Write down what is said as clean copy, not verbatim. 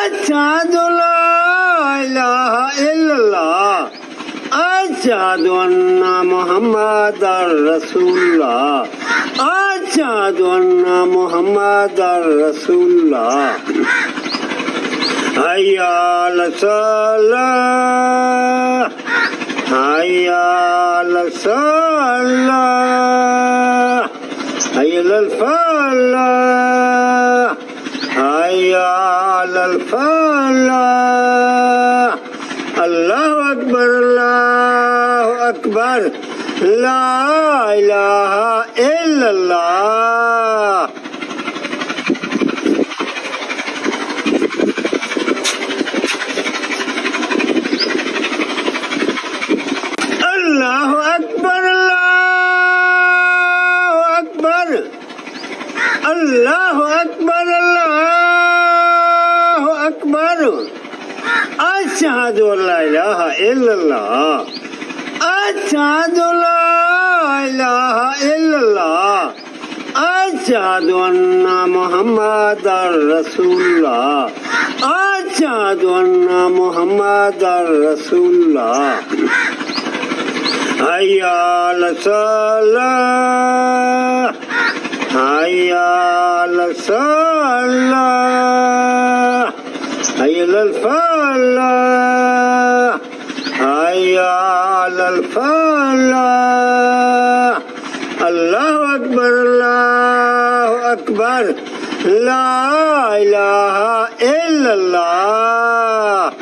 أشهد لا إله إلا الله أشهد أن محمدا رسول الله أشهد أن محمدا رسول الله حي على الصلاة حي على الصلاة حي على الفلاح حي على الفلاح الله أكبر الله أكبر لا إله إلا الله الله أكبر الله أكبر الله أكبر الله أكبر أشهد أن لا إله إلا الله أشهد لا إله إلا الله أشهد أن محمدا رسول الله أشهد أن محمدا رسول الله حي على الصلاة حي على الصلاة حي على الفلاح حي على الفلاح الله أكبر الله أكبر لا إله إلا الله